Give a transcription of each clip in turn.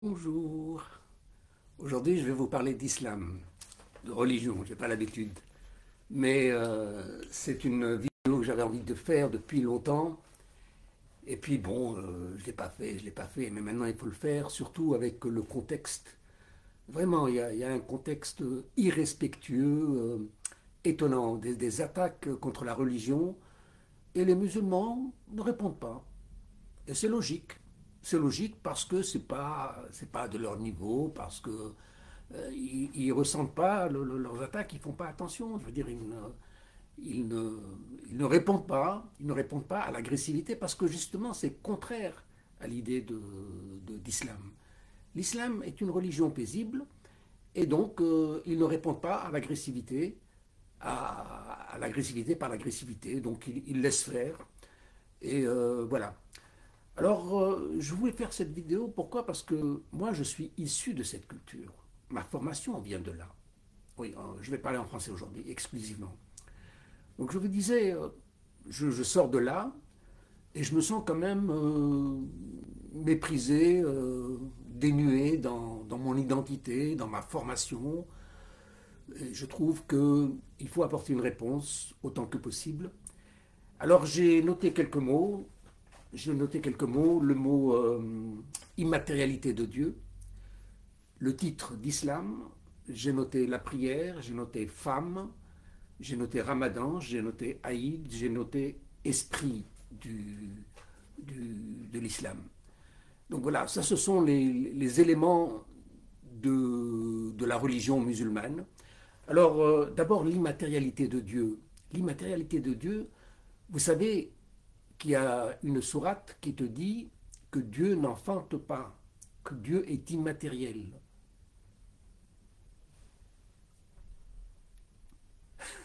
Bonjour. Aujourd'hui, je vais vous parler d'islam, de religion. Je n'ai pas l'habitude. Mais c'est une vidéo que j'avais envie de faire depuis longtemps. Et puis bon, je ne l'ai pas fait, je l'ai pas fait. Mais maintenant, il faut le faire, surtout avec le contexte. Vraiment, il y a un contexte irrespectueux, étonnant, des attaques contre la religion. Et les musulmans ne répondent pas. Et c'est logique. C'est logique parce que c'est pas de leur niveau, parce que ils ressentent pas leurs attaques, ils font pas attention. Je veux dire, ils ne, ils ne répondent pas, ils ne répondent pas à l'agressivité parce que justement c'est contraire à l'idée d'islam. L'islam est une religion paisible et donc ils ne répondent pas à l'agressivité, à l'agressivité par l'agressivité. Donc ils laissent faire et voilà. Alors, je voulais faire cette vidéo, pourquoi? Parce que moi, je suis issu de cette culture. Ma formation vient de là. Oui, je vais parler en français aujourd'hui, exclusivement. Donc, je vous disais, je sors de là et je me sens quand même méprisé, dénué dans mon identité, dans ma formation. Et je trouve qu'il faut apporter une réponse autant que possible. Alors, j'ai noté quelques mots. J'ai noté quelques mots. Le mot immatérialité de Dieu, le titre d'islam, j'ai noté la prière, j'ai noté femme, j'ai noté ramadan, j'ai noté Aïd, j'ai noté esprit de l'islam. Donc voilà, ça ce sont les éléments de la religion musulmane. Alors d'abord l'immatérialité de Dieu. L'immatérialité de Dieu, vous savez qu'il y a une sourate qui te dit que Dieu n'enfante pas, que Dieu est immatériel.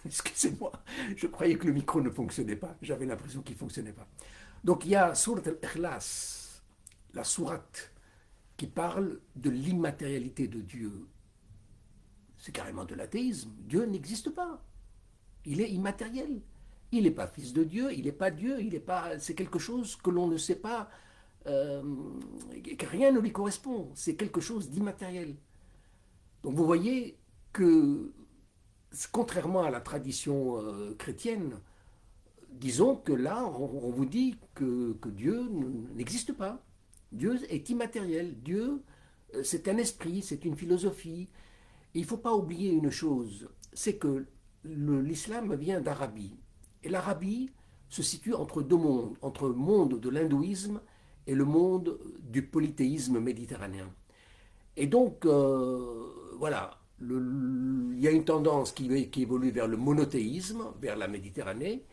Excusez-moi, je croyais que le micro ne fonctionnait pas. J'avais l'impression qu'il ne fonctionnait pas. Donc il y a Surat al-Ikhlas, la sourate qui parle de l'immatérialité de Dieu. C'est carrément de l'athéisme. Dieu n'existe pas. Il est immatériel. Il n'est pas fils de Dieu, il n'est pas Dieu, il n'est pas. C'est quelque chose que l'on ne sait pas, euh, que rien ne lui correspond. C'est quelque chose d'immatériel. Donc vous voyez que, contrairement à la tradition chrétienne, disons que là, on vous dit que Dieu n'existe pas. Dieu est immatériel. Dieu, c'est un esprit, c'est une philosophie. Et il ne faut pas oublier une chose, c'est que l'islam vient d'Arabie. Et l'Arabie se situe entre deux mondes, entre le monde de l'hindouisme et le monde du polythéisme méditerranéen. Et donc, voilà, il y a une tendance qui évolue vers le monothéisme, vers la Méditerranée,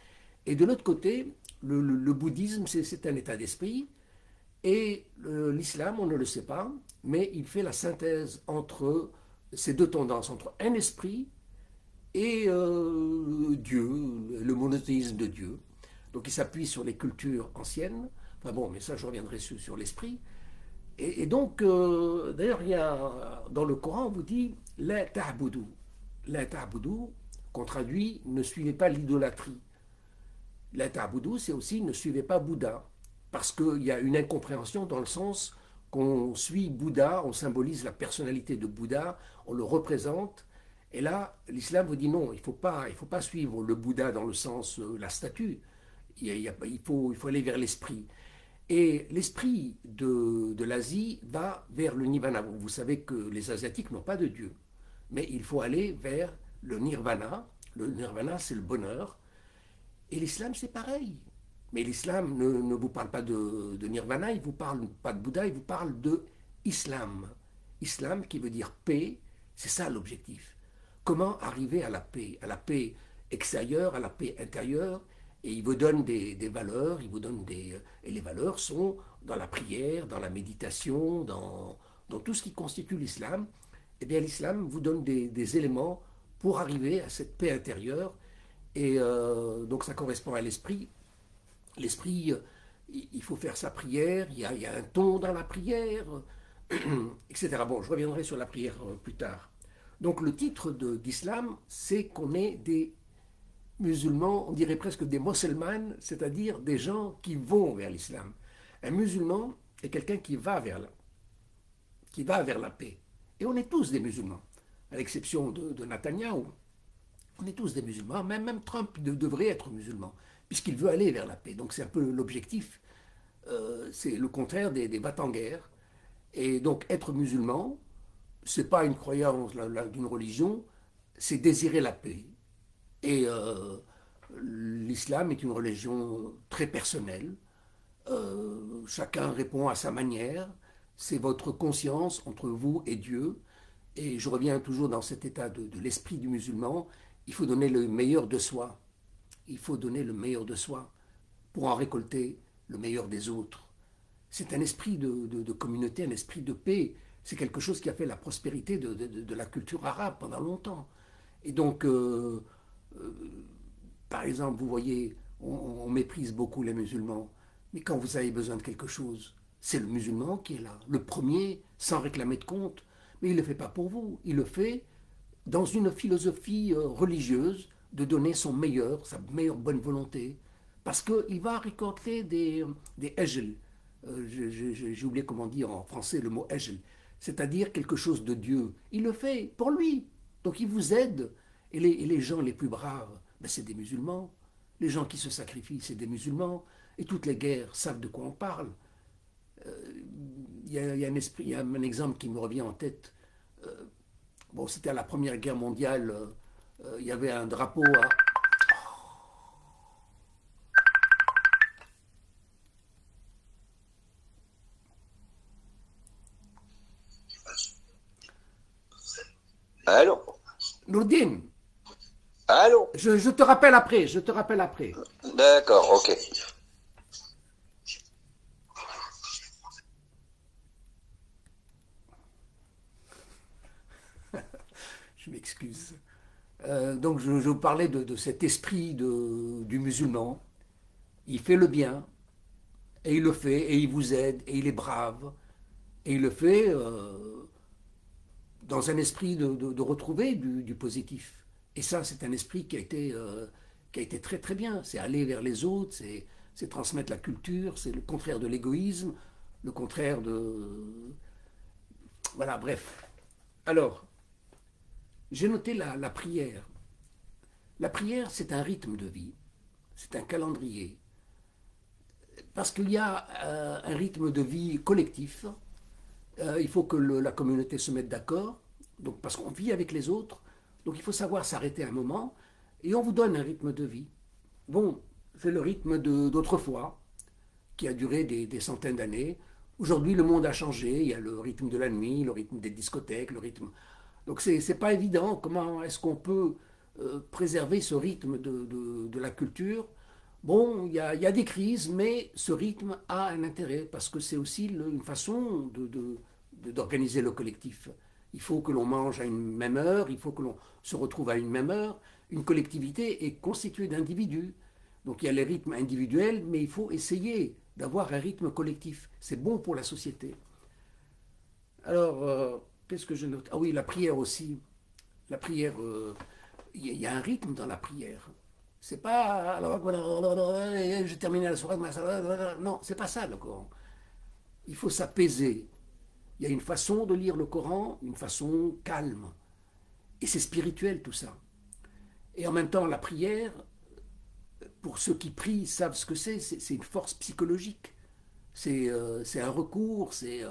et de l'autre côté, le bouddhisme, c'est un état d'esprit, et l'islam, on ne le sait pas, mais il fait la synthèse entre ces deux tendances, entre un esprit et Dieu, le monothéisme de Dieu. Donc il s'appuie sur les cultures anciennes, enfin bon, mais ça je reviendrai sur l'esprit. Et donc, d'ailleurs, il y a, dans le Coran, on vous dit la ta'budu. La ta'budu, qu'on traduit ne suivez pas l'idolâtrie. La ta'budu, c'est aussi ne suivez pas Bouddha. Parce qu'il y a une incompréhension dans le sens qu'on suit Bouddha, on symbolise la personnalité de Bouddha, on le représente. Et là, l'islam vous dit non, il faut pas suivre le Bouddha dans le sens la statue. Il faut aller vers l'esprit. Et l'esprit de l'Asie va vers le nirvana. Vous savez que les Asiatiques n'ont pas de Dieu, mais il faut aller vers le nirvana. Le nirvana, c'est le bonheur. Et l'islam, c'est pareil. Mais l'islam ne vous parle pas de nirvana, il ne vous parle pas de Bouddha, il vous parle de islam. Islam qui veut dire paix, c'est ça l'objectif. Comment arriver à la paix extérieure, à la paix intérieure. Et il vous donne des valeurs, il vous donne et les valeurs sont dans la prière, dans la méditation, dans tout ce qui constitue l'islam. Eh bien, l'islam vous donne des éléments pour arriver à cette paix intérieure. Et donc, ça correspond à l'esprit. L'esprit, il faut faire sa prière, il y a un ton dans la prière, etc. Bon, je reviendrai sur la prière plus tard. Donc, le titre d'islam, c'est qu'on est des musulmans, on dirait presque des musulmans, c'est-à-dire des gens qui vont vers l'islam. Un musulman est quelqu'un qui va vers là, qui va vers la paix. Et on est tous des musulmans, à l'exception de Netanyahou. On est tous des musulmans, même Trump devrait être musulman, puisqu'il veut aller vers la paix. Donc c'est un peu l'objectif, c'est le contraire des battants-guerre. Et donc être musulman, c'est pas une croyance d'une religion, c'est désirer la paix. Et l'islam est une religion très personnelle. Chacun répond à sa manière. C'est votre conscience entre vous et Dieu. Et je reviens toujours dans cet état de l'esprit du musulman. Il faut donner le meilleur de soi. Il faut donner le meilleur de soi pour en récolter le meilleur des autres. C'est un esprit de communauté, un esprit de paix. C'est quelque chose qui a fait la prospérité de la culture arabe pendant longtemps. Et donc, par exemple, vous voyez, on méprise beaucoup les musulmans. Mais quand vous avez besoin de quelque chose, c'est le musulman qui est là, le premier, sans réclamer de compte. Mais il ne le fait pas pour vous, il le fait dans une philosophie religieuse de donner son meilleur, sa meilleure bonne volonté, parce qu'il va récolter des ejel. J'ai oublié comment dire en français le mot ejel, c'est-à-dire quelque chose de Dieu. Il le fait pour lui, donc il vous aide. Et les gens les plus braves, ben c'est des musulmans. Les gens qui se sacrifient, c'est des musulmans. Et toutes les guerres savent de quoi on parle. Il y a un exemple qui me revient en tête. Bon, c'était à la Première Guerre mondiale. Il y avait un drapeau à... Allô? Nourdine, Allô? je te rappelle après, je te rappelle après. D'accord, ok. Je m'excuse. Donc je vous parlais de cet esprit du musulman. Il fait le bien, et il le fait, et il vous aide, et il est brave, et il le fait dans un esprit de retrouver du positif. Et ça, c'est un esprit qui a été très très bien. C'est aller vers les autres, c'est transmettre la culture, c'est le contraire de l'égoïsme, le contraire de... Voilà, bref. Alors, j'ai noté la prière. La prière, c'est un rythme de vie, c'est un calendrier. Parce qu'il y a un rythme de vie collectif. Il faut que la communauté se mette d'accord, donc parce qu'on vit avec les autres. Donc il faut savoir s'arrêter un moment, et on vous donne un rythme de vie. Bon, c'est le rythme d'autrefois, qui a duré des centaines d'années. Aujourd'hui, le monde a changé. Il y a le rythme de la nuit, le rythme des discothèques, le rythme. Donc c'est pas évident. Comment est-ce qu'on peut préserver ce rythme de la culture? Bon, il y a des crises, mais ce rythme a un intérêt parce que c'est aussi une façon d'organiser le collectif. Il faut que l'on mange à une même heure, il faut que l'on se retrouve à une même heure. Une collectivité est constituée d'individus. Donc il y a les rythmes individuels, mais il faut essayer d'avoir un rythme collectif. C'est bon pour la société. Alors, qu'est-ce que je note? Ah oui, la prière aussi. La prière, il y a un rythme dans la prière. C'est pas, alors, je terminais la soirée, non, c'est pas ça le Coran. Il faut s'apaiser. Il y a une façon de lire le Coran, une façon calme. Et c'est spirituel tout ça. Et en même temps, la prière, pour ceux qui prient, savent ce que c'est une force psychologique. C'est un recours, c'est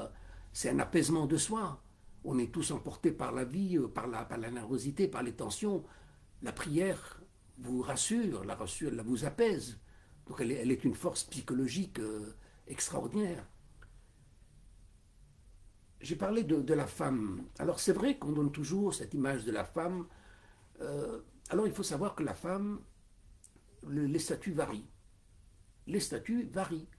un apaisement de soi. On est tous emportés par la vie, par la nervosité, par les tensions. La prière vous rassure, la vous apaise. Donc elle est une force psychologique extraordinaire. J'ai parlé de la femme. Alors c'est vrai qu'on donne toujours cette image de la femme. Alors il faut savoir que la femme, les statuts varient. Les statuts varient.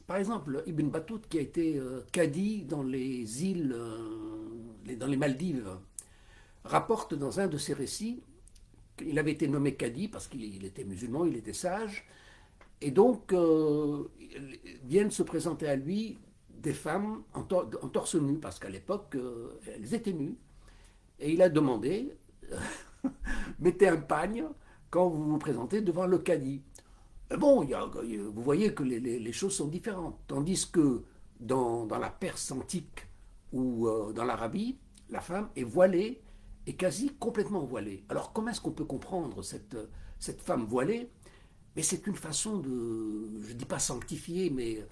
Par exemple, Ibn Battuta qui a été cadi dans les îles, dans les Maldives, rapporte dans un de ses récits qu'il avait été nommé cadi parce qu'il était musulman, il était sage, et donc viennent se présenter à lui des femmes en torse nu, parce qu'à l'époque, elles étaient nues, et il a demandé, mettez un pagne quand vous vous présentez devant le cadi. Bon, vous voyez que les choses sont différentes. Tandis que dans la Perse antique ou dans l'Arabie, la femme est voilée, est quasi complètement voilée. Alors comment est-ce qu'on peut comprendre cette femme voilée? Mais c'est une façon de, je ne dis pas sanctifier, mais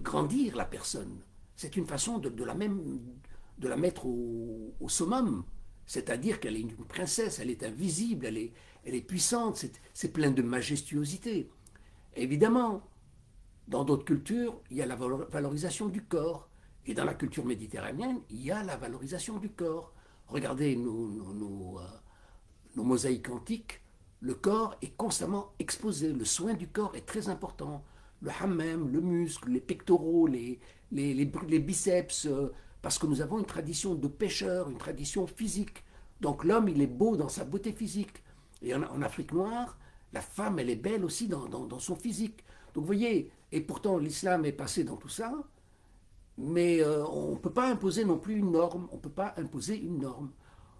grandir la personne. C'est une façon de la mettre au summum. C'est-à-dire qu'elle est une princesse, elle est invisible, elle est puissante, c'est plein de majestuosité. Évidemment, dans d'autres cultures, il y a la valorisation du corps. Et dans la culture méditerranéenne, il y a la valorisation du corps. Regardez nos mosaïques antiques, le corps est constamment exposé. Le soin du corps est très important. Le hammam, le muscle, les pectoraux, les biceps, parce que nous avons une tradition de pêcheur, une tradition physique. Donc l'homme, il est beau dans sa beauté physique. Et en Afrique noire, la femme, elle est belle aussi dans son physique. Donc vous voyez, et pourtant l'islam est passé dans tout ça, mais on ne peut pas imposer non plus une norme. On ne peut pas imposer une norme.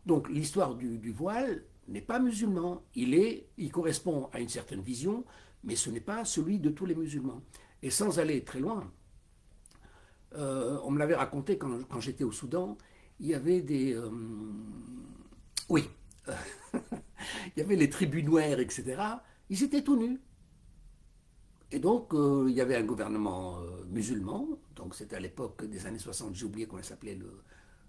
Donc l'histoire du voile n'est pas musulman. Il correspond à une certaine vision, mais ce n'est pas celui de tous les musulmans. Et sans aller très loin, on me l'avait raconté quand j'étais au Soudan, il y avait des... oui, il y avait les tribus noires, etc. Ils étaient tout nus. Et donc, il y avait un gouvernement musulman, donc c'était à l'époque des années 60, j'ai oublié comment s'appelait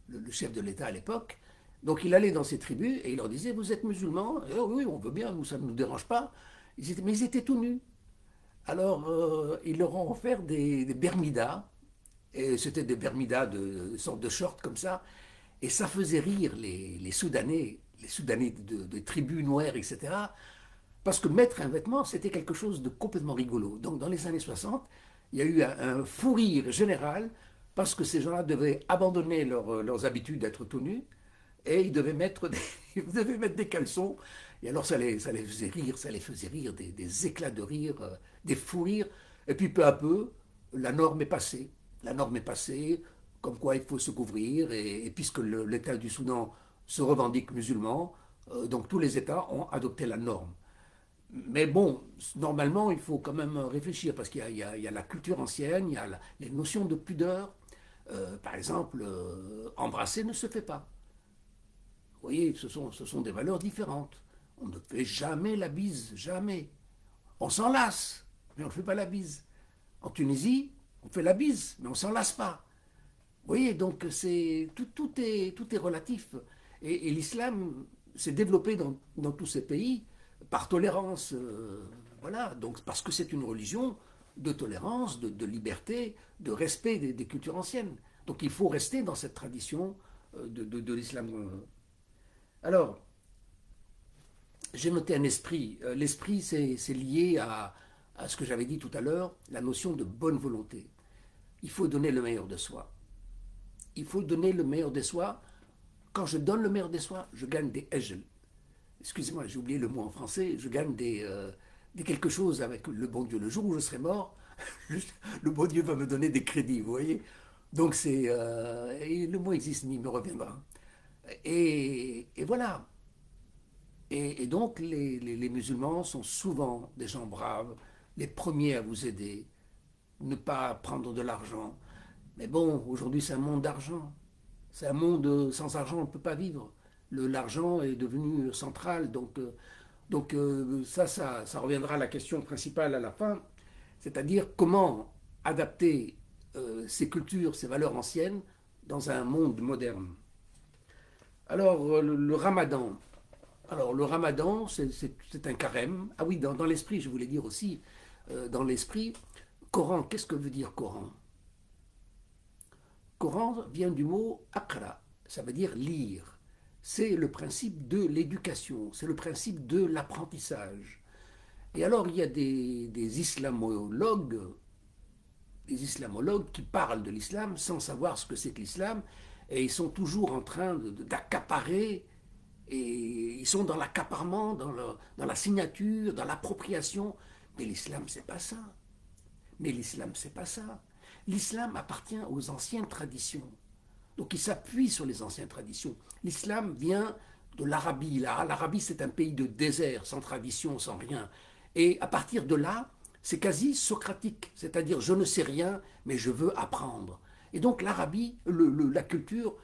le chef de l'État à l'époque. Donc il allait dans ces tribus et il leur disait, vous êtes musulmans? Et, oh, oui, on veut bien, nous, ça ne nous dérange pas. Mais ils étaient tout nus. Alors, ils leur ont offert des bermidas, et c'était des bermidas de sorte de shorts comme ça, et ça faisait rire les Soudanais de tribus noires, etc., parce que mettre un vêtement, c'était quelque chose de complètement rigolo. Donc dans les années 60, il y a eu un fou rire général parce que ces gens-là devaient abandonner leurs habitudes d'être tout nus et ils devaient mettre ils devaient mettre des caleçons. Et alors ça les faisait rire, des éclats de rire, des fous rires. Et puis peu à peu, la norme est passée. La norme est passée, comme quoi il faut se couvrir. Et puisque l'État du Soudan se revendique musulman, donc tous les États ont adopté la norme. Mais bon, normalement, il faut quand même réfléchir parce qu'il y a la culture ancienne, il y a les notions de pudeur. Par exemple, embrasser ne se fait pas. Vous voyez, ce sont des valeurs différentes. On ne fait jamais la bise, jamais. On s'en lasse, mais on ne fait pas la bise. En Tunisie, on fait la bise, mais on ne s'en lasse pas. Vous voyez, donc tout est relatif. Et l'islam s'est développé dans tous ces pays par tolérance, voilà, donc parce que c'est une religion de tolérance, de liberté, de respect des cultures anciennes. Donc il faut rester dans cette tradition de l'islam. Alors, j'ai noté un esprit. L'esprit, c'est lié à ce que j'avais dit tout à l'heure, la notion de bonne volonté. Il faut donner le meilleur de soi. Il faut donner le meilleur de soi. Quand je donne le meilleur de soi, je gagne des ejel. Excusez-moi, j'ai oublié le mot en français, je gagne des quelque chose avec le bon Dieu. Le jour où je serai mort, le bon Dieu va me donner des crédits, vous voyez. Donc et le mot existe, mais il me reviendra. Et voilà. Et donc les musulmans sont souvent des gens braves, les premiers à vous aider, ne pas prendre de l'argent. Mais bon, aujourd'hui c'est un monde d'argent. C'est un monde sans argent, on ne peut pas vivre. L'argent est devenu central, donc ça reviendra à la question principale à la fin, c'est-à-dire comment adapter ces cultures, ces valeurs anciennes dans un monde moderne. Alors, le ramadan. Alors, le ramadan, c'est un carême. Ah oui, dans l'esprit, je voulais dire aussi, dans l'esprit, Coran, qu'est-ce que veut dire Coran? Coran vient du mot akra, ça veut dire lire. C'est le principe de l'éducation, c'est le principe de l'apprentissage. Et alors, il y a des islamologues qui parlent de l'islam sans savoir ce que c'est que l'islam, et ils sont toujours en train d'accaparer, et ils sont dans l'accaparement, dans la signature, dans l'appropriation. Mais l'islam, c'est pas ça. Mais l'islam, c'est pas ça. L'islam appartient aux anciennes traditions. Donc il s'appuie sur les anciennes traditions. L'islam vient de l'Arabie. L'Arabie, c'est un pays de désert, sans tradition, sans rien. Et à partir de là, c'est quasi socratique, c'est-à-dire je ne sais rien, mais je veux apprendre. Et donc l'Arabie, la culture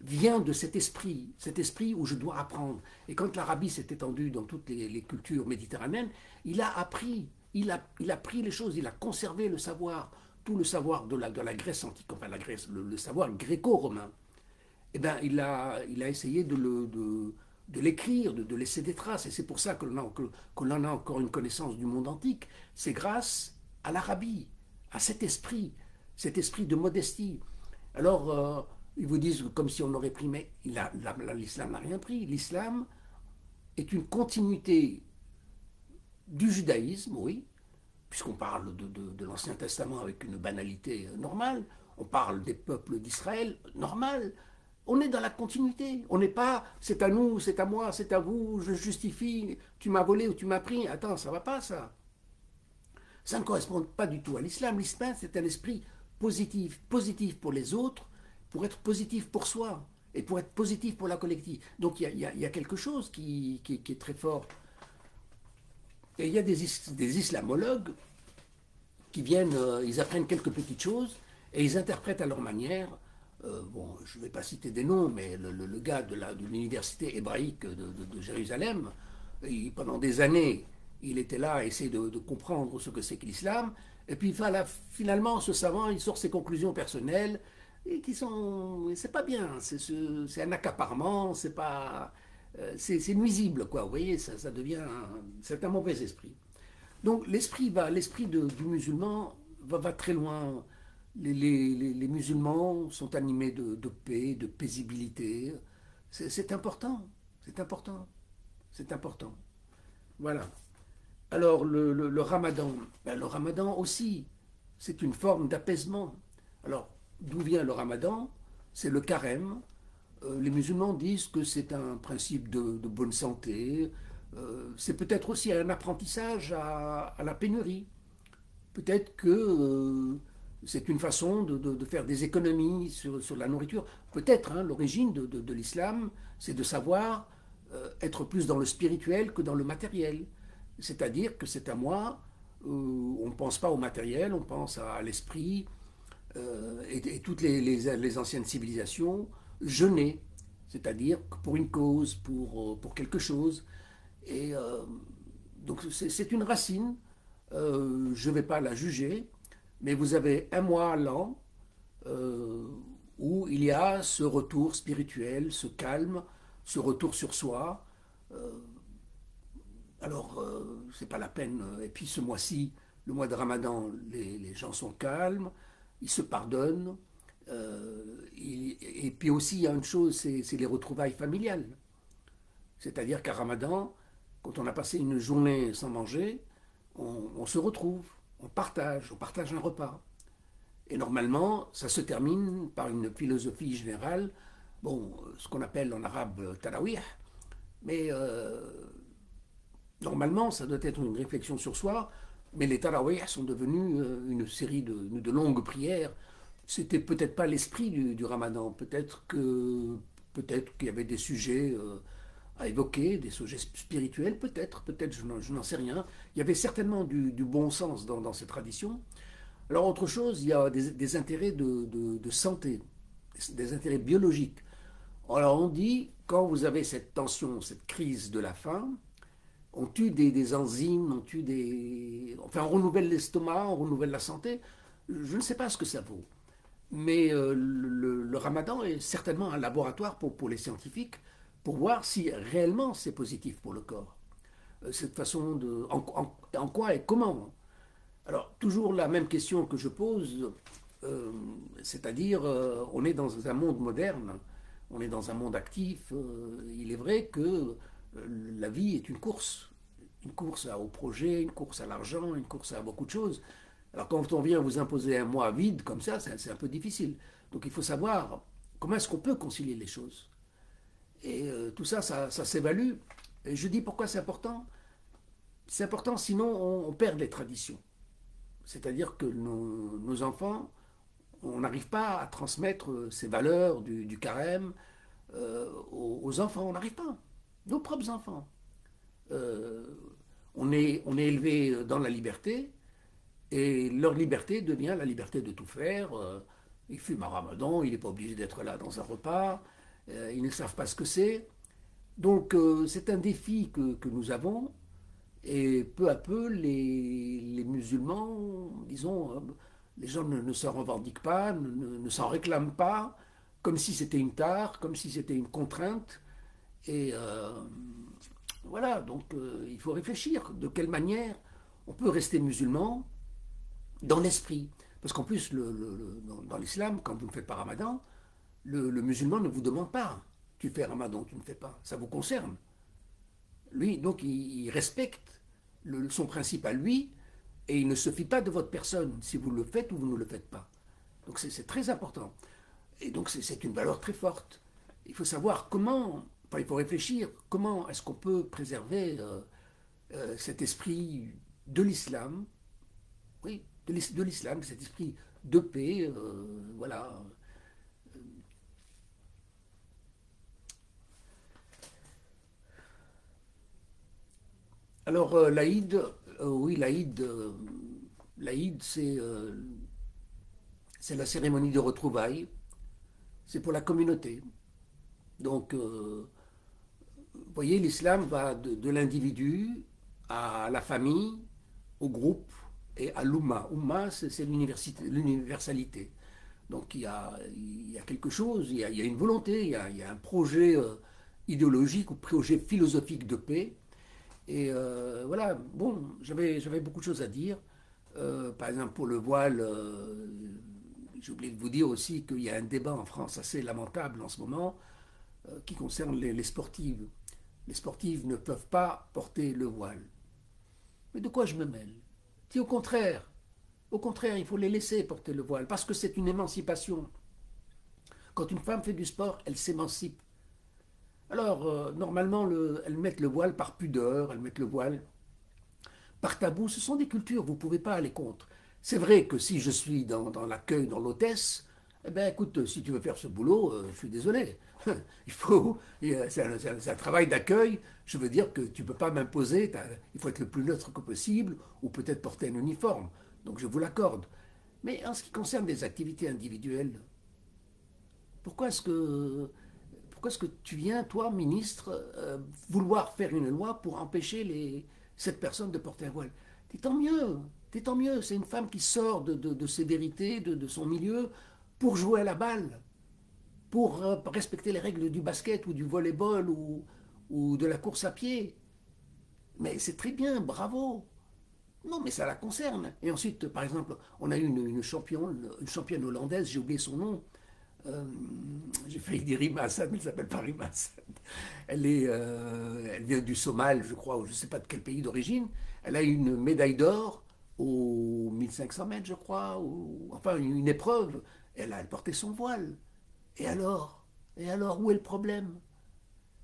vient de cet esprit où je dois apprendre. Et quand l'Arabie s'est étendue dans toutes les cultures méditerranéennes, il a appris, il a pris les choses, il a conservé le savoir, tout le savoir de la Grèce antique, enfin la Grèce, le savoir gréco-romain. Eh bien, il a essayé de l'écrire, de laisser des traces. Et c'est pour ça que l'on a encore une connaissance du monde antique. C'est grâce à l'Arabie, à cet esprit de modestie. Alors, ils vous disent comme si on aurait pris, mais l'islam n'a rien pris. L'islam est une continuité du judaïsme, oui, puisqu'on parle de l'Ancien Testament avec une banalité normale, on parle des peuples d'Israël, normal. On est dans la continuité. On n'est pas c'est à nous, c'est à moi, c'est à vous, je justifie, tu m'as volé ou tu m'as pris. Attends, ça ne va pas ça. Ça ne correspond pas du tout à l'islam. L'islam, c'est un esprit positif, positif pour les autres, pour être positif pour soi et pour être positif pour la collective. Donc il y a quelque chose qui est très fort. Et il y a des islamologues qui viennent, ils apprennent quelques petites choses et ils interprètent à leur manière. Bon, je ne vais pas citer des noms, mais le gars de l'université hébraïque de Jérusalem, pendant des années, il était là à essayer de comprendre ce que c'est que l'islam. Et puis finalement, ce savant, il sort ses conclusions personnelles et qui sont, c'est pas bien, c'est un accaparement, c'est pas, c'est nuisible, quoi. Vous voyez, ça devient, c'est un mauvais esprit. Donc l'esprit du musulman va très loin. Les musulmans sont animés de paix, de paisibilité. C'est important, c'est important, c'est important. Voilà. Alors le ramadan, ben, le ramadan aussi, c'est une forme d'apaisement. Alors, d'où vient le ramadan? C'est le carême. Les musulmans disent que c'est un principe de bonne santé. C'est peut-être aussi un apprentissage à la pénurie. Peut-être que c'est une façon de faire des économies sur la nourriture. Peut-être, hein, l'origine de l'islam, c'est de savoir être plus dans le spirituel que dans le matériel. C'est-à-dire que c'est à moi, on ne pense pas au matériel, on pense à l'esprit, et toutes les anciennes civilisations jeûnaient, c'est-à-dire pour une cause, pour quelque chose. Et donc c'est une racine, je ne vais pas la juger, mais vous avez un mois à l'an euh, où il y a ce retour spirituel, ce calme, ce retour sur soi. Euh, alors, c'est pas la peine. Et puis ce mois-ci, le mois de Ramadan, les gens sont calmes, ils se pardonnent. Et puis aussi, il y a une chose, c'est les retrouvailles familiales. C'est-à-dire qu'à Ramadan, quand on a passé une journée sans manger, on se retrouve, on partage un repas. Et normalement, ça se termine par une philosophie générale, bon, ce qu'on appelle en arabe tarawih, mais normalement, ça doit être une réflexion sur soi, mais les tarawih sont devenus une série de longues prières. C'était peut-être pas l'esprit du ramadan, peut-être qu'il y avait des sujets à évoquer, des sujets spirituels, peut-être, je n'en sais rien. Il y avait certainement du bon sens dans ces traditions. Alors autre chose, il y a des intérêts de santé, des intérêts biologiques. Alors on dit, quand vous avez cette tension, cette crise de la faim, on tue des enzymes, on tue des... Enfin, on renouvelle l'estomac, on renouvelle la santé. Je ne sais pas ce que ça vaut. Mais le ramadan est certainement un laboratoire pour les scientifiques pour voir si réellement c'est positif pour le corps. Cette façon de... En quoi et comment? Alors, toujours la même question que je pose, c'est-à-dire, on est dans un monde moderne, on est dans un monde actif. Il est vrai que la vie est une course au projet, une course à l'argent, une course à beaucoup de choses. Alors, quand on vient vous imposer un mois vide comme ça, c'est un peu difficile. Donc, il faut savoir comment est-ce qu'on peut concilier les choses. Et tout ça, ça s'évalue. Et je dis pourquoi c'est important. C'est important, sinon on perd les traditions. C'est-à-dire que nos enfants, on n'arrive pas à transmettre ces valeurs du carême aux enfants, on n'arrive pas. Nos propres enfants. Euh, on est élevé dans la liberté, Et leur liberté devient la liberté de tout faire. Ils fument un ramadan, il n'est pas obligé d'être là dans un repas. Ils ne savent pas ce que c'est. Donc c'est un défi que nous avons. Et peu à peu, les musulmans, disons, les gens ne s'en revendiquent pas, ne s'en réclament pas, comme si c'était une tare, comme si c'était une contrainte. Et voilà, donc il faut réfléchir de quelle manière on peut rester musulman dans l'esprit. Parce qu'en plus, dans l'islam, quand vous ne faites pas ramadan, le musulman ne vous demande pas, tu fais ramadan, tu ne fais pas, ça vous concerne. Lui, donc, il respecte son principe à lui et il ne se fie pas de votre personne, si vous le faites ou vous ne le faites pas. Donc c'est très important. Et donc c'est une valeur très forte. Il faut savoir comment, enfin il faut réfléchir, comment est-ce qu'on peut préserver cet esprit de l'islam, oui, de l'islam, cet esprit de paix, voilà. Alors l'Aïd, oui, l'Aïd c'est la cérémonie de retrouvailles, c'est pour la communauté. Donc, vous voyez, l'islam va de l'individu à la famille, au groupe et à l'Oumma. Oumma, c'est l'universalité. Donc il y a quelque chose, il y a une volonté, il y a un projet idéologique ou projet philosophique de paix. Et voilà, bon, j'avais beaucoup de choses à dire. Par exemple, pour le voile, j'ai oublié de vous dire aussi qu'il y a un débat en France assez lamentable en ce moment qui concerne les sportives. Les sportives ne peuvent pas porter le voile. Mais de quoi je me mêle? Dis au contraire, il faut les laisser porter le voile parce que c'est une émancipation. Quand une femme fait du sport, elle s'émancipe. Alors, normalement, elles mettent le voile par pudeur, elles mettent le voile par tabou. Ce sont des cultures, vous ne pouvez pas aller contre. C'est vrai que si je suis dans l'accueil, dans l'hôtesse, eh bien, écoute, si tu veux faire ce boulot, je suis désolé. C'est un travail d'accueil. Je veux dire que tu ne peux pas m'imposer. Il faut être le plus neutre que possible, ou peut-être porter un uniforme. Donc je vous l'accorde. Mais en ce qui concerne les activités individuelles, pourquoi est-ce que, pourquoi est-ce que tu viens, toi, ministre, vouloir faire une loi pour empêcher cette personne de porter un voile? Tant mieux. C'est une femme qui sort de ses vérités, de son milieu, pour jouer à la balle, pour respecter les règles du basket ou du volleyball ou de la course à pied. Mais c'est très bien, bravo. Non, mais ça la concerne. Et ensuite, par exemple, on a eu une championne hollandaise, j'ai oublié son nom. Euh, j'ai failli dire Rima Hassan, mais elle ne s'appelle pas Rima Hassan. Elle vient du Somal, je crois, ou je ne sais pas de quel pays d'origine. Elle a eu une médaille d'or aux 1500 mètres, je crois, ou enfin une épreuve. Elle portait son voile. Et alors? Et alors, où est le problème?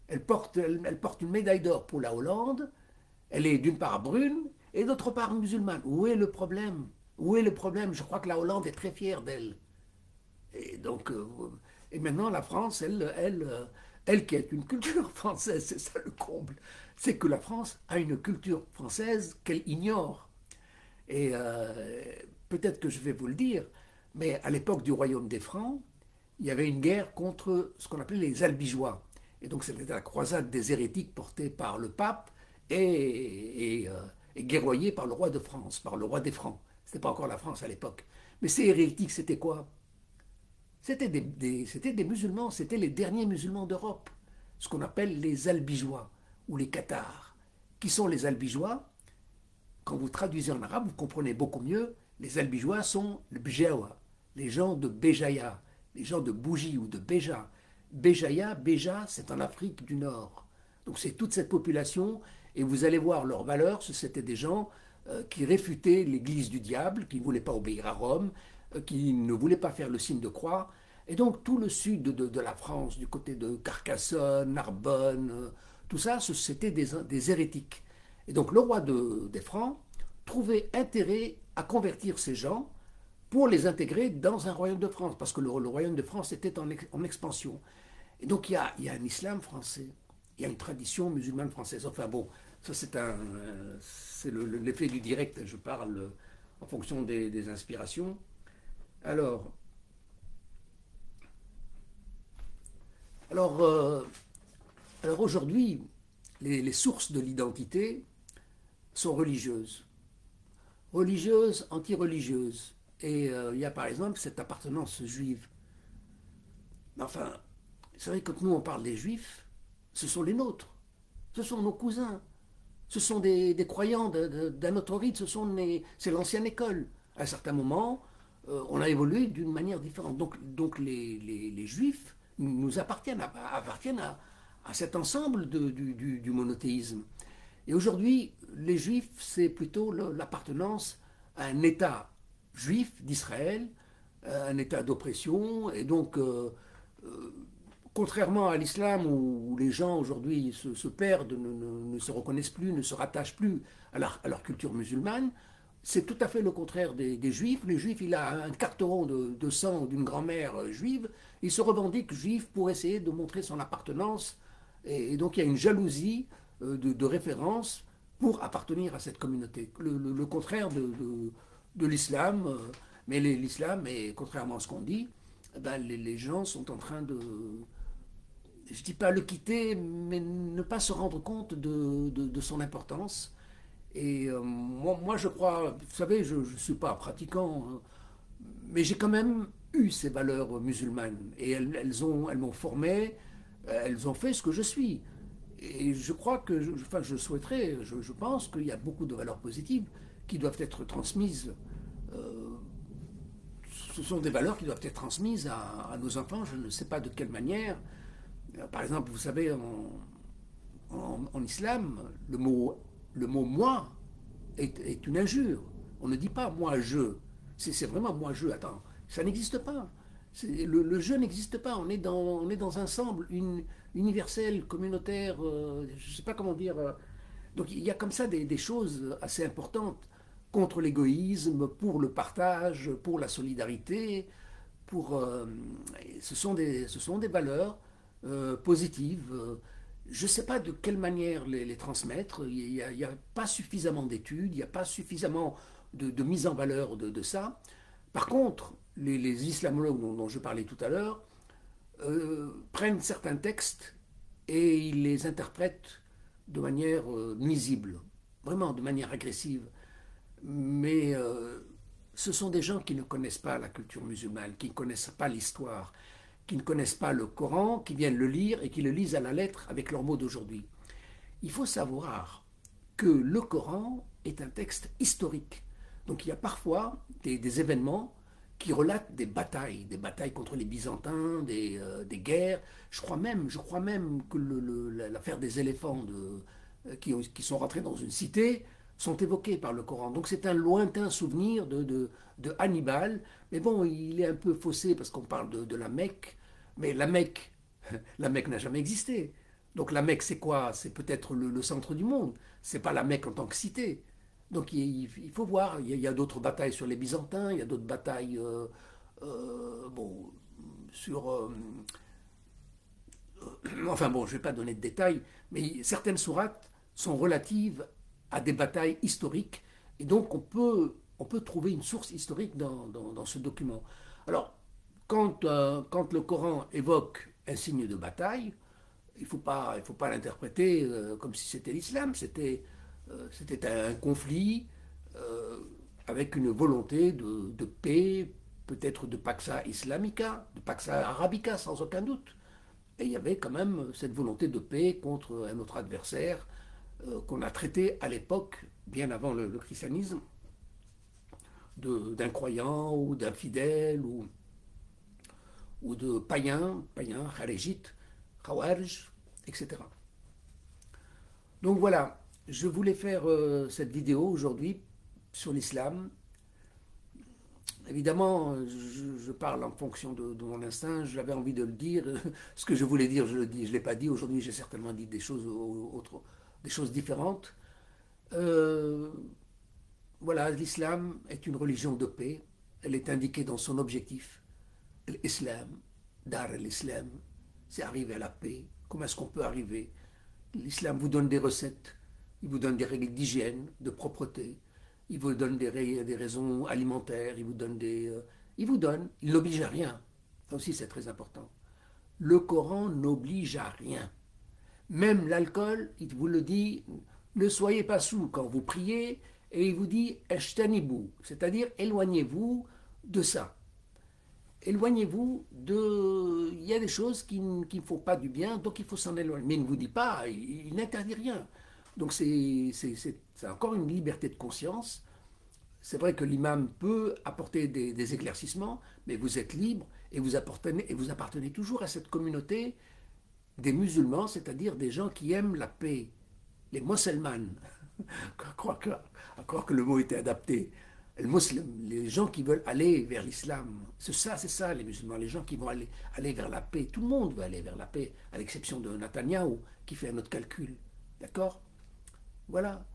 Elle porte une médaille d'or pour la Hollande. Elle est d'une part brune et d'autre part musulmane. Où est le problème? Où est le problème? Je crois que la Hollande est très fière d'elle. Et donc, et maintenant la France, elle qui est une culture française, c'est ça le comble, c'est que la France a une culture française qu'elle ignore. Et peut-être que je vais vous le dire, mais à l'époque du royaume des Francs, il y avait une guerre contre ce qu'on appelait les Albigeois. Et donc c'était la croisade des hérétiques portée par le pape et guerroyée par le roi de France, par le roi des Francs. Ce n'était pas encore la France à l'époque. Mais ces hérétiques, c'était quoi? C'était des musulmans, c'était les derniers musulmans d'Europe, ce qu'on appelle les Albigeois ou les Cathares. Qui sont les Albigeois? Quand vous traduisez en arabe, vous comprenez beaucoup mieux. Les Albigeois sont le Bjawa, les gens de Béjaïa, les gens de Bougie ou de Béja. Béja, c'est en Afrique du Nord. Donc c'est toute cette population, et vous allez voir leurs valeurs, c'était des gens qui réfutaient l'église du diable, qui ne voulaient pas obéir à Rome, qui ne voulaient pas faire le signe de croix. Et donc tout le sud de la France, du côté de Carcassonne, Narbonne, tout ça, c'était des hérétiques. Et donc le roi des Francs trouvait intérêt à convertir ces gens pour les intégrer dans un royaume de France, parce que le royaume de France était en expansion. Et donc il y a un islam français, il y a une tradition musulmane française. Enfin bon, ça c'est l'effet du direct, je parle en fonction des inspirations. Alors, alors, euh, alors aujourd'hui, les sources de l'identité sont religieuses. Religieuses, anti-religieuses. Et il y a par exemple cette appartenance juive. Enfin, c'est vrai que quand nous on parle des juifs, ce sont les nôtres, ce sont nos cousins, ce sont des croyants d'un autre rite, c'est l'ancienne école. À un certain moment, on a évolué d'une manière différente. Donc les juifs nous appartiennent à cet ensemble du monothéisme. Et aujourd'hui, les juifs, c'est plutôt l'appartenance à un État juif d'Israël, un État d'oppression, et donc contrairement à l'islam où les gens aujourd'hui se perdent, ne se reconnaissent plus, ne se rattachent plus à leur culture musulmane, c'est tout à fait le contraire des juifs. Les juifs, il a un carteron de sang d'une grand-mère juive, il se revendique juif pour essayer de montrer son appartenance, et donc il y a une jalousie de référence pour appartenir à cette communauté. Le contraire de l'islam, mais l'islam, et contrairement à ce qu'on dit, eh ben, les gens sont en train de, je ne dis pas le quitter, mais ne pas se rendre compte de son importance. Et moi, je crois, vous savez, je ne suis pas pratiquant, hein, mais j'ai quand même eu ces valeurs musulmanes. Et elles m'ont formé, elles ont fait ce que je suis. Et je crois que, enfin, je souhaiterais, je pense qu'il y a beaucoup de valeurs positives qui doivent être transmises. euh, Ce sont des valeurs qui doivent être transmises à nos enfants, je ne sais pas de quelle manière. Par exemple, vous savez, en islam, le mot moi est une injure. On ne dit pas moi je. C'est vraiment moi je. Attends, ça n'existe pas. Le je n'existe pas. On est dans un ensemble universel, communautaire, je ne sais pas comment dire. Donc il y a comme ça des choses assez importantes contre l'égoïsme, pour le partage, pour la solidarité, pour, ce sont des valeurs positives. Je ne sais pas de quelle manière les transmettre. Il n'y a pas suffisamment d'études, il n'y a pas suffisamment de mise en valeur de ça. Par contre, les islamologues dont je parlais tout à l'heure prennent certains textes et ils les interprètent de manière nuisible, vraiment de manière agressive. Mais ce sont des gens qui ne connaissent pas la culture musulmane, qui ne connaissent pas l'histoire, qui ne connaissent pas le Coran, qui viennent le lire et qui le lisent à la lettre avec leurs mots d'aujourd'hui. Il faut savoir que le Coran est un texte historique. Donc il y a parfois des événements qui relatent des batailles contre les Byzantins, des guerres. Je crois même que l'affaire des éléphants qui sont rentrés dans une cité sont évoqués par le Coran. Donc c'est un lointain souvenir de Hannibal. Mais bon, il est un peu faussé parce qu'on parle de la Mecque. Mais la Mecque, la Mecque n'a jamais existé. Donc la Mecque, c'est quoi? C'est peut-être le centre du monde. C'est pas la Mecque en tant que cité. Donc il faut voir. Il y a d'autres batailles sur les Byzantins. Il y a d'autres batailles bon, sur... enfin bon, je ne vais pas donner de détails. Mais certaines sourates sont relatives à des batailles historiques. Et donc on peut trouver une source historique dans ce document. Alors, quand le Coran évoque un signe de bataille, il faut pas l'interpréter comme si c'était l'islam. C'était un conflit euh, avec une volonté de paix, peut-être de paxa islamica, de paxa arabica, sans aucun doute. Et il y avait quand même cette volonté de paix contre un autre adversaire qu'on a traité à l'époque, bien avant le christianisme, d'incroyants ou d'infidèles ou de païens, kharéjites, khawarj, etc. Donc voilà, je voulais faire cette vidéo aujourd'hui sur l'islam. Évidemment, je parle en fonction de mon instinct, j'avais envie de le dire. Ce que je voulais dire, je le dis, je ne l'ai pas dit. Aujourd'hui, j'ai certainement dit des choses différentes. Euh, voilà, l'islam est une religion de paix. Elle est indiquée dans son objectif. L'islam, Dar l'islam, c'est arriver à la paix. Comment est-ce qu'on peut arriver? L'islam vous donne des recettes, il vous donne des règles d'hygiène, de propreté, il vous donne des raisons alimentaires, il vous donne il n'oblige à rien. Ça aussi, c'est très important. Le Coran n'oblige à rien. Même l'alcool, il vous le dit, ne soyez pas sous quand vous priez, et il vous dit eshtanibou, c'est-à-dire éloignez-vous de ça. Éloignez-vous de. Il y a des choses qui ne font pas du bien, donc il faut s'en éloigner. Mais il ne vous dit pas, il n'interdit rien. Donc c'est encore une liberté de conscience. C'est vrai que l'imam peut apporter des éclaircissements, mais vous êtes libre et vous appartenez toujours à cette communauté des musulmans, c'est-à-dire des gens qui aiment la paix, les musulmans. À croire que le mot était adapté. Les gens qui veulent aller vers l'islam, c'est ça les musulmans, les gens qui vont aller vers la paix. Tout le monde veut aller vers la paix, à l'exception de Netanyahou, qui fait un autre calcul. D'accord? Voilà.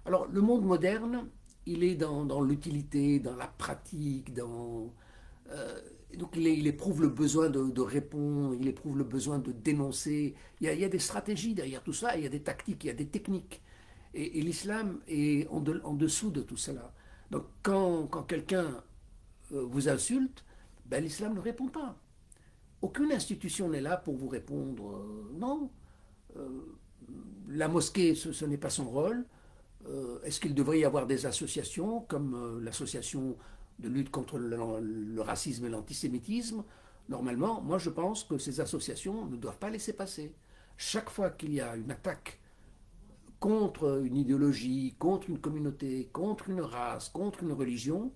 Alors, le monde moderne, il est dans l'utilité, dans la pratique, donc il éprouve le besoin de répondre, il éprouve le besoin de dénoncer. Il y a des stratégies derrière tout ça, il y a des tactiques, il y a des techniques. Et l'islam est en dessous de tout cela. Donc quand quelqu'un vous insulte, ben, l'islam ne répond pas. Aucune institution n'est là pour vous répondre. Non. Euh, la mosquée, ce n'est pas son rôle. Est-ce qu'il devrait y avoir des associations comme l'association de lutte contre le racisme et l'antisémitisme? Normalement, moi je pense que ces associations ne doivent pas laisser passer. Chaque fois qu'il y a une attaque contre une idéologie, contre une communauté, contre une race, contre une religion,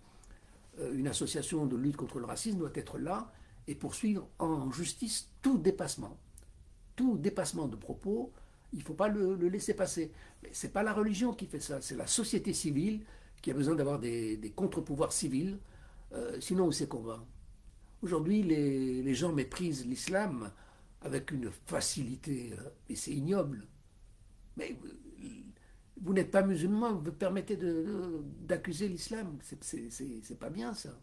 une association de lutte contre le racisme doit être là et poursuivre en justice tout dépassement. Tout dépassement de propos, il ne faut pas le laisser passer. Mais ce n'est pas la religion qui fait ça, c'est la société civile qui a besoin d'avoir des contre-pouvoirs civils, sinon où c'est qu'on va? Aujourd'hui, les gens méprisent l'islam avec une facilité, et c'est ignoble. Mais vous n'êtes pas musulman, vous permettez d'accuser l'islam. C'est pas bien ça.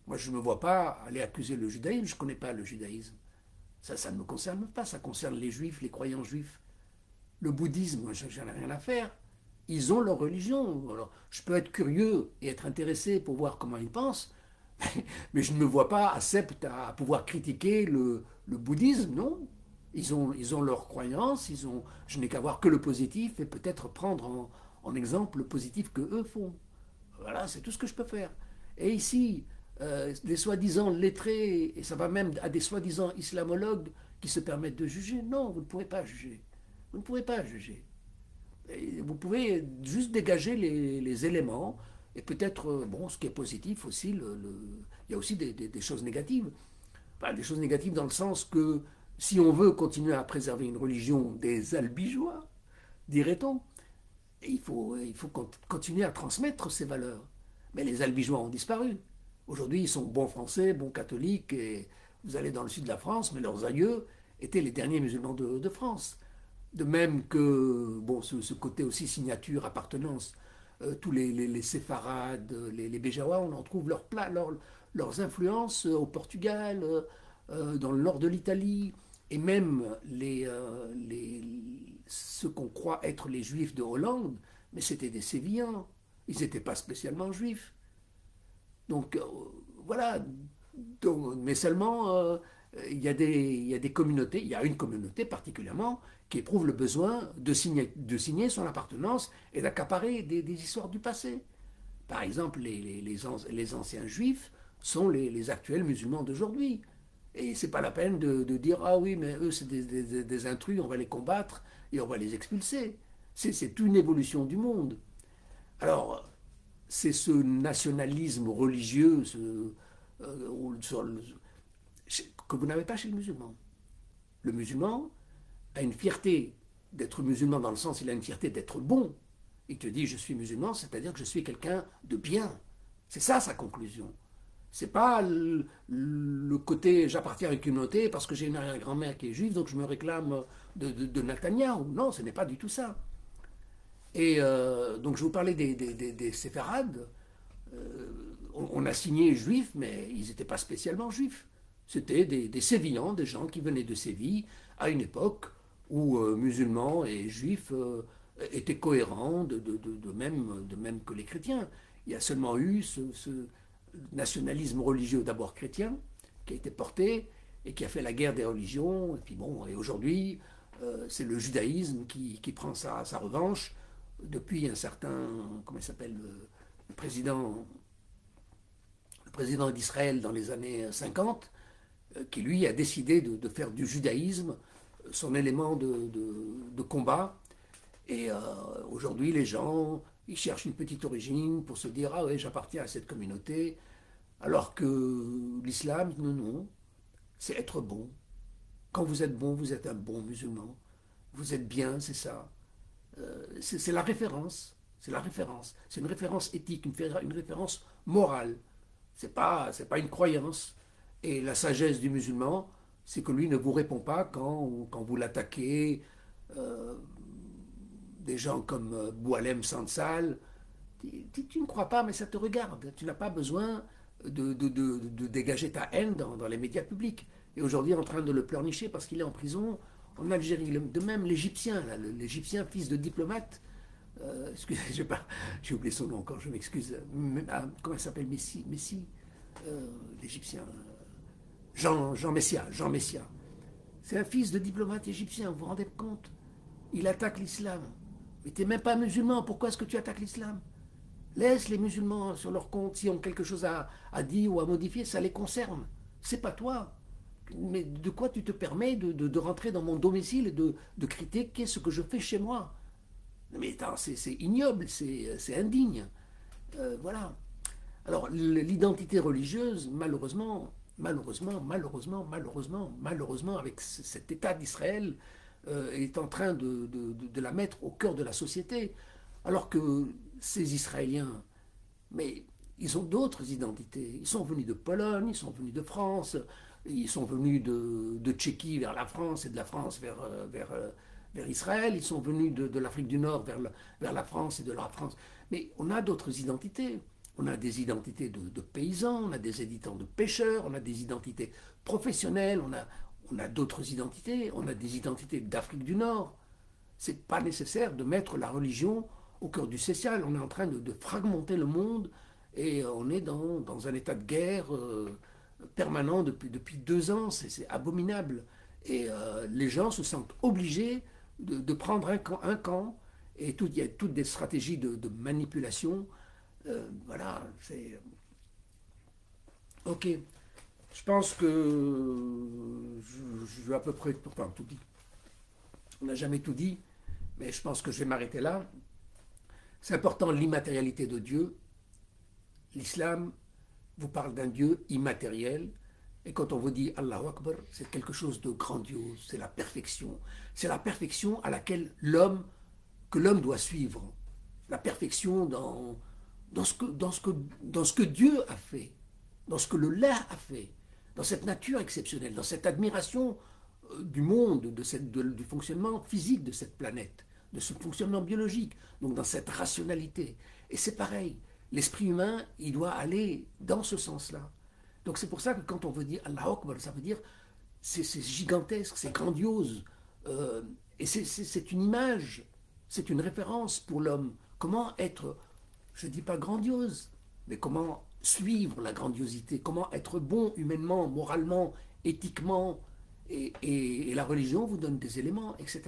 Moi, je ne me vois pas aller accuser le judaïsme, je ne connais pas le judaïsme. Ça ne me concerne pas, ça concerne les juifs, les croyants juifs. Le bouddhisme, moi, j'en ai rien à faire. Ils ont leur religion. Alors, je peux être curieux et être intéressé pour voir comment ils pensent, mais je ne me vois pas accepte à pouvoir critiquer le bouddhisme, non. Ils ont leurs croyances, je n'ai qu'à voir que le positif et peut-être prendre en exemple le positif que eux font. Voilà, c'est tout ce que je peux faire. Et ici, des soi-disant lettrés, et ça va même à des soi-disant islamologues qui se permettent de juger. Non, vous ne pourrez pas juger. Vous ne pourrez pas juger. Et vous pouvez juste dégager les éléments, et peut-être, bon, ce qui est positif aussi, il y a aussi des choses négatives. Enfin, des choses négatives dans le sens que si on veut continuer à préserver une religion des albigeois, dirait-on, il faut continuer à transmettre ces valeurs. Mais les albigeois ont disparu. Aujourd'hui, ils sont bons français, bons catholiques, et vous allez dans le sud de la France, mais leurs aïeux étaient les derniers musulmans de France. De même que, bon, ce côté aussi signature, appartenance, tous les séfarades, les béjaouas, on en trouve leurs influences au Portugal, dans le nord de l'Italie, et même ceux qu'on croit être les juifs de Hollande, mais c'était des Sévillans, ils n'étaient pas spécialement juifs. Donc voilà, mais seulement il y a des communautés, il y a une communauté particulièrement qui éprouve le besoin de signer son appartenance et d'accaparer des histoires du passé. Par exemple, les anciens juifs sont les actuels musulmans d'aujourd'hui. Et c'est pas la peine de dire ah oui, mais eux c'est des intrus, on va les combattre et on va les expulser. C'est une évolution du monde. Alors, c'est ce nationalisme religieux que vous n'avez pas chez le musulman. Le musulman a une fierté d'être musulman dans le sens il a une fierté d'être bon. Il te dit je suis musulman, c'est-à-dire que je suis quelqu'un de bien. C'est ça sa conclusion. C'est pas le côté j'appartiens à une communauté parce que j'ai une arrière-grand-mère qui est juive, donc je me réclame de Netanyahou. Non, ce n'est pas du tout ça. Et donc je vous parlais des séfarades. On a signé juifs, mais ils n'étaient pas spécialement juifs. C'était des Sévillans, des gens qui venaient de Séville à une époque où musulmans et juifs était cohérent, de même que les chrétiens. Il y a seulement eu ce nationalisme religieux d'abord chrétien qui a été porté et qui a fait la guerre des religions. Et puis bon, et aujourd'hui, c'est le judaïsme qui prend sa revanche depuis un certain, comment il s'appelle, président, le président d'Israël dans les années 50, qui lui a décidé de faire du judaïsme son élément de combat. Et aujourd'hui, les gens, ils cherchent une petite origine pour se dire, ah ouais, j'appartiens à cette communauté, alors que l'islam, non, non, c'est être bon. Quand vous êtes bon, vous êtes un bon musulman. Vous êtes bien, c'est ça. C'est la référence. C'est la référence. C'est une référence éthique, une référence morale. C'est pas une croyance. Et la sagesse du musulman, c'est que lui ne vous répond pas quand vous l'attaquez. Euh, des gens comme Boualem Sansal, tu ne crois pas, mais ça te regarde. Tu n'as pas besoin de dégager ta haine dans les médias publics. Et aujourd'hui, en train de le pleurnicher parce qu'il est en prison en Algérie. De même, l'Égyptien, l'Égyptien, fils de diplomate, excusez, j'ai oublié son nom encore, je m'excuse. Comment il s'appelle Messi, l'Égyptien. Jean Messia. C'est un fils de diplomate égyptien, vous vous rendez compte? Il attaque l'islam. Mais tu n'es même pas musulman, pourquoi est-ce que tu attaques l'islam? Laisse les musulmans sur leur compte, s'ils ont quelque chose à dire ou à modifier, ça les concerne. C'est pas toi. Mais de quoi tu te permets de rentrer dans mon domicile et de critiquer ce que je fais chez moi? Mais c'est ignoble, c'est indigne. Voilà. Alors, l'identité religieuse, malheureusement, avec cet État d'Israël, est en train de la mettre au cœur de la société. Alors que ces Israéliens, mais ils ont d'autres identités. Ils sont venus de Pologne, ils sont venus de France, ils sont venus de Tchéquie vers la France et de la France vers Israël, ils sont venus de l'Afrique du Nord vers la France et de la France. Mais on a d'autres identités. On a des identités de paysans, on a des identités de pêcheurs, on a des identités professionnelles, on a d'autres identités, on a des identités d'Afrique du Nord. C'est pas nécessaire de mettre la religion au cœur du social. On est en train de fragmenter le monde et on est dans un état de guerre permanent depuis 2 ans. C'est abominable. Et les gens se sentent obligés de prendre un camp et il y a toutes des stratégies de manipulation. Voilà, c'est... Ok. Je pense que je vais à peu près... Enfin, tout dit. On n'a jamais tout dit, mais je pense que je vais m'arrêter là. C'est important l'immatérialité de Dieu. L'islam vous parle d'un Dieu immatériel. Et quand on vous dit Allahu Akbar, c'est quelque chose de grandiose, c'est la perfection. C'est la perfection à laquelle que l'homme doit suivre. La perfection dans ce que Dieu a fait, dans ce que le lait a fait, dans cette nature exceptionnelle, dans cette admiration du monde, du fonctionnement physique de cette planète, de ce fonctionnement biologique, donc dans cette rationalité. Et c'est pareil, l'esprit humain, il doit aller dans ce sens-là. Donc c'est pour ça que quand on veut dire Allahu Akbar, ça veut dire c'est gigantesque, c'est grandiose, et c'est une image, c'est une référence pour l'homme. Comment être, je ne dis pas grandiose, mais comment suivre la grandiosité, comment être bon humainement, moralement, éthiquement, et la religion vous donne des éléments, etc.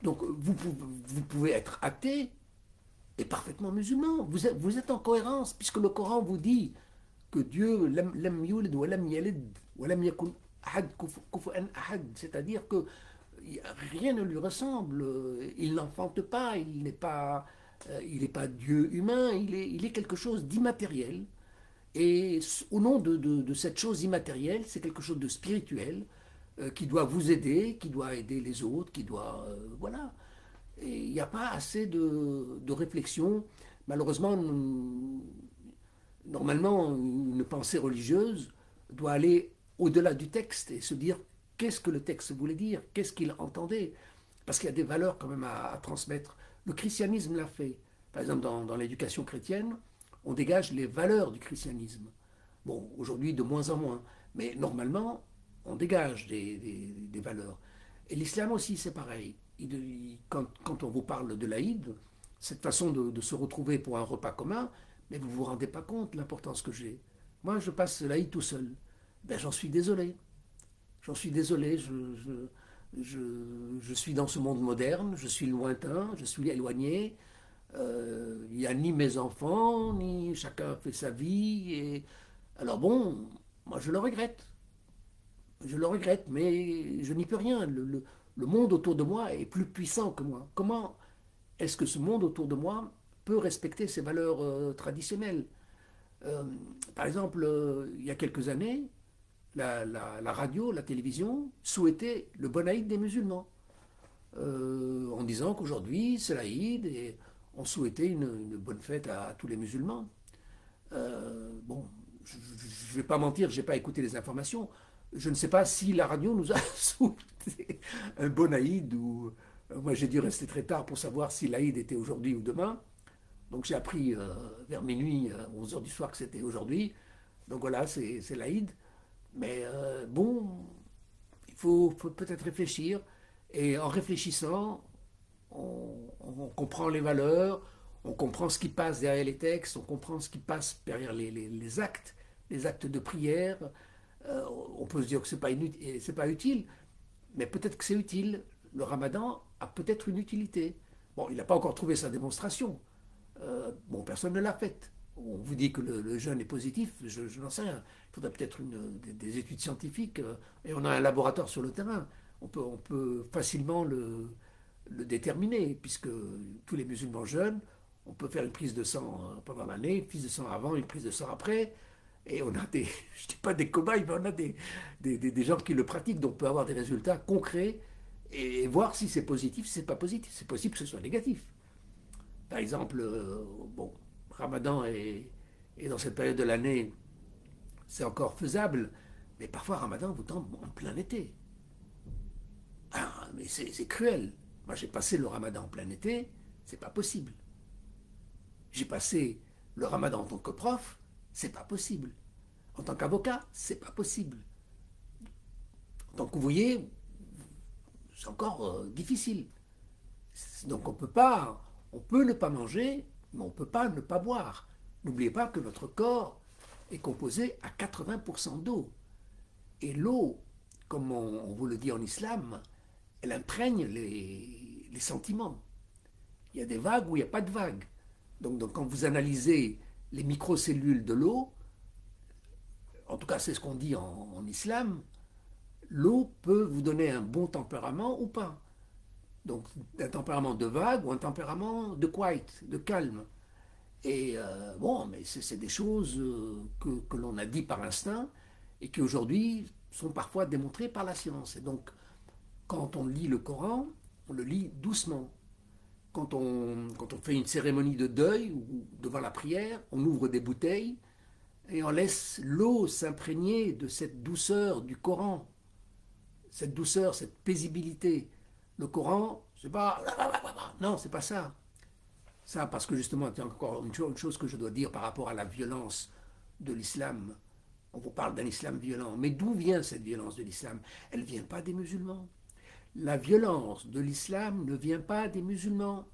Donc vous pouvez être athée et parfaitement musulman. Vous êtes en cohérence, puisque le Coran vous dit que Dieu, lam yulid wa lam yalid wa lam yakun ahad kufuwan ahad, c'est-à-dire que rien ne lui ressemble, il n'enfante pas, il n'est pas Dieu humain, il est quelque chose d'immatériel. Et au nom de cette chose immatérielle, c'est quelque chose de spirituel qui doit vous aider, qui doit aider les autres, qui doit... voilà. Et il n'y a pas assez de réflexion. Malheureusement, normalement, une pensée religieuse doit aller au-delà du texte et se dire qu'est-ce que le texte voulait dire, qu'est-ce qu'il entendait. Parce qu'il y a des valeurs quand même à transmettre. Le christianisme l'a fait. Par exemple, dans l'éducation chrétienne, on dégage les valeurs du christianisme. Bon, aujourd'hui, de moins en moins. Mais normalement, on dégage des valeurs. Et l'islam aussi, c'est pareil. quand on vous parle de l'Aïd, cette façon de se retrouver pour un repas commun, mais vous ne vous rendez pas compte de l'importance que j'ai. Moi, je passe l'Aïd tout seul. Ben, j'en suis désolé. J'en suis désolé. Je suis dans ce monde moderne, je suis lointain, je suis éloigné. Il n'y a ni mes enfants, ni chacun fait sa vie. Alors bon, moi je le regrette. Je le regrette, mais je n'y peux rien. Le monde autour de moi est plus puissant que moi. Comment est-ce que ce monde autour de moi peut respecter ses valeurs traditionnelles? Euh, Par exemple, il y a quelques années, la radio, la télévision souhaitait le bon Aïd des musulmans, en disant qu'aujourd'hui c'est l'Aïd et on souhaitait une bonne fête à tous les musulmans. Bon, je ne vais pas mentir, je n'ai pas écouté les informations. Je ne sais pas si la radio nous a souhaité un bon Aïd ou. Moi, j'ai dû rester très tard pour savoir si l'Aïd était aujourd'hui ou demain. Donc, j'ai appris vers minuit, 11 heures du soir, que c'était aujourd'hui. Donc, voilà, c'est l'Aïd. Mais bon, il faut peut-être réfléchir. Et en réfléchissant, on comprend les valeurs, on comprend ce qui passe derrière les textes, on comprend ce qui passe derrière les actes de prière. On peut se dire que c'est pas utile, mais peut-être que c'est utile. Le ramadan a peut-être une utilité. Bon, il n'a pas encore trouvé sa démonstration. Bon, personne ne l'a faite. On vous dit que le jeûne est positif, je n'en sais rien. Il faudrait peut-être des études scientifiques, et on a un laboratoire sur le terrain. On peut facilement le déterminer, puisque tous les musulmans jeûnent. On peut faire une prise de sang pendant l'année, une prise de sang avant, une prise de sang après. Et on a des, je ne dis pas des cobayes, mais on a des gens qui le pratiquent, donc on peut avoir des résultats concrets et voir si c'est positif, si c'est pas positif. C'est possible que ce soit négatif. Par exemple, bon, Ramadan est dans cette période de l'année, c'est encore faisable, mais parfois Ramadan vous tombe en plein été. Ah, mais c'est cruel. Moi, j'ai passé le Ramadan en plein été, c'est pas possible. J'ai passé le Ramadan en tant que prof, c'est pas possible. En tant qu'avocat, c'est pas possible. En tant qu'ouvrier, c'est encore difficile. Donc on peut ne pas manger, mais on ne peut pas ne pas boire. N'oubliez pas que notre corps est composé à 80% d'eau. Et l'eau, comme on vous le dit en islam, elle imprègne les sentiments. Il y a des vagues où il n'y a pas de vagues. Donc quand vous analysez les microcellules de l'eau, en tout cas c'est ce qu'on dit en islam, l'eau peut vous donner un bon tempérament ou pas. Donc un tempérament de vague ou un tempérament de quiet, de calme. Et bon, mais c'est des choses que l'on a dit par instinct et qui aujourd'hui sont parfois démontrées par la science. Et donc, quand on lit le Coran, on le lit doucement. Quand on fait une cérémonie de deuil ou devant la prière, on ouvre des bouteilles et on laisse l'eau s'imprégner de cette douceur du Coran. Cette douceur, cette paisibilité. Le Coran, c'est pas. Non, c'est pas ça. Ça, parce que justement, il y a encore une chose que je dois dire par rapport à la violence de l'islam. On vous parle d'un islam violent. Mais d'où vient cette violence de l'islam? Elle ne vient pas des musulmans. La violence de l'islam ne vient pas des musulmans.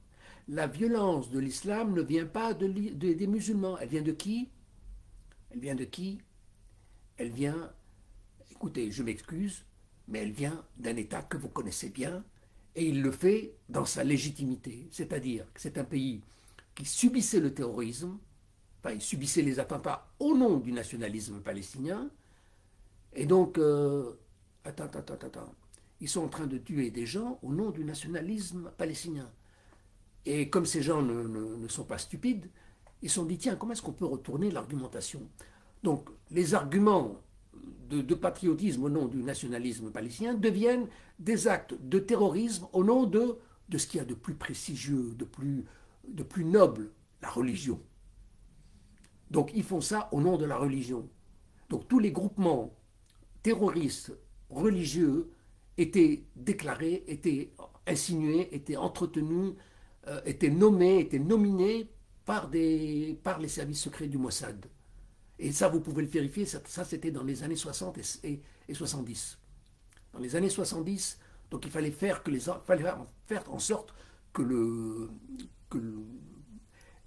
La violence de l'islam ne vient pas des musulmans. Elle vient de qui? Elle vient de qui? Elle vient, écoutez, je m'excuse, mais elle vient d'un État que vous connaissez bien, et il le fait dans sa légitimité. C'est-à-dire que c'est un pays qui subissait le terrorisme, enfin, il subissait les attentats au nom du nationalisme palestinien, et donc, attends, ils sont en train de tuer des gens au nom du nationalisme palestinien. Et comme ces gens ne sont pas stupides, ils se sont dit, tiens, comment est-ce qu'on peut retourner l'argumentation? Donc, les arguments de patriotisme au nom du nationalisme palestinien deviennent des actes de terrorisme au nom de ce qu'il y a de plus prestigieux, de plus noble, la religion. Donc ils font ça au nom de la religion. Donc tous les groupements terroristes religieux étaient déclarés, étaient insinués, étaient entretenus, étaient nommés, étaient nominés par les services secrets du Mossad. Et ça, vous pouvez le vérifier, ça c'était dans les années 60 et 70. Dans les années 70, Donc il fallait faire, faire en sorte que, que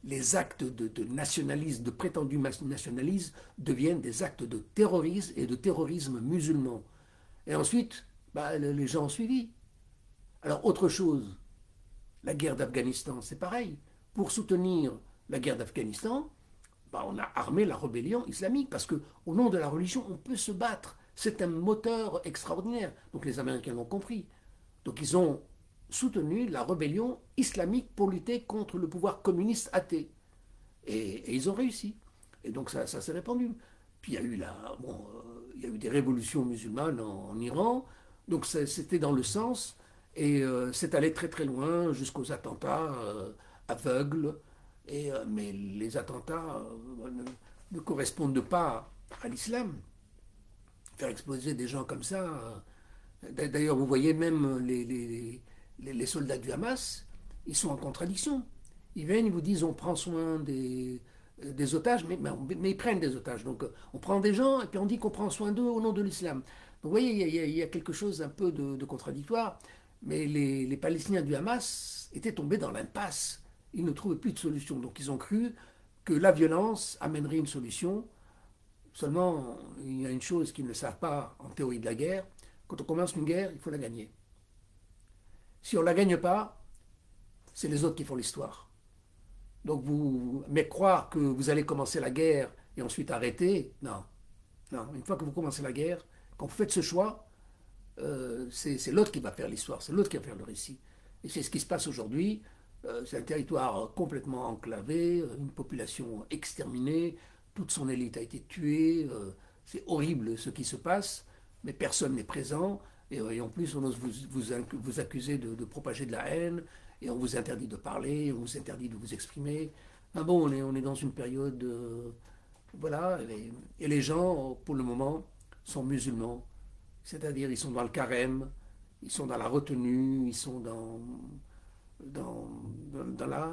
les actes de nationalisme, de prétendu nationalisme, deviennent des actes de terrorisme et de terrorisme musulman. Et ensuite, bah, les gens ont suivi. Alors autre chose, la guerre d'Afghanistan, c'est pareil. Pour soutenir la guerre d'Afghanistan, bah, on a armé la rébellion islamique parce que au nom de la religion, on peut se battre. C'est un moteur extraordinaire. Donc les Américains l'ont compris. Donc ils ont soutenu la rébellion islamique pour lutter contre le pouvoir communiste athée. Et ils ont réussi. Et donc ça s'est répandu. Puis il y a eu il y a eu des révolutions musulmanes en Iran. Donc c'était dans le sens. Et c'est allé très très loin jusqu'aux attentats aveugles. Mais les attentats ne correspondent pas à l'islam. Faire exploser des gens comme ça. D'ailleurs, vous voyez même les soldats du Hamas, ils sont en contradiction. Ils viennent, ils vous disent on prend soin des otages, mais ils prennent des otages. Donc on prend des gens et puis on dit qu'on prend soin d'eux au nom de l'islam. Donc vous voyez, il y a quelque chose un peu de contradictoire. Mais les Palestiniens du Hamas étaient tombés dans l'impasse. Ils ne trouvaient plus de solution. Donc ils ont cru que la violence amènerait une solution. Seulement, il y a une chose qu'ils ne savent pas en théorie de la guerre. Quand on commence une guerre, il faut la gagner. Si on ne la gagne pas, c'est les autres qui font l'histoire. Donc mais croire que vous allez commencer la guerre et ensuite arrêter, non. Non, une fois que vous commencez la guerre, quand vous faites ce choix, c'est l'autre qui va faire l'histoire, c'est l'autre qui va faire le récit. Et c'est ce qui se passe aujourd'hui. C'est un territoire complètement enclavé, une population exterminée, toute son élite a été tuée. C'est horrible ce qui se passe, mais personne n'est présent. Et en plus, on ose vous accuser de propager de la haine, et on vous interdit de parler, on vous interdit de vous exprimer. Ah bon, on est dans une période. Voilà, et les gens, pour le moment, sont musulmans. C'est-à-dire, ils sont dans le carême, ils sont dans la retenue, ils sont dans la.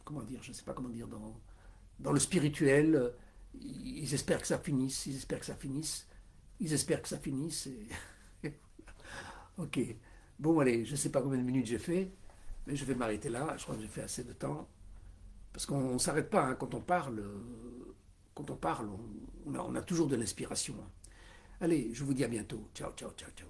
Comment dire, je ne sais pas comment dire, dans le spirituel. Ils espèrent que ça finisse, ils espèrent que ça finisse, ils espèrent que ça finisse. Ok. Bon, allez, je ne sais pas combien de minutes j'ai fait, mais je vais m'arrêter là. Je crois que j'ai fait assez de temps. Parce qu'on ne s'arrête pas hein, quand on parle. Quand on parle, on a toujours de l'inspiration. Allez, je vous dis à bientôt. Ciao, ciao, ciao, ciao.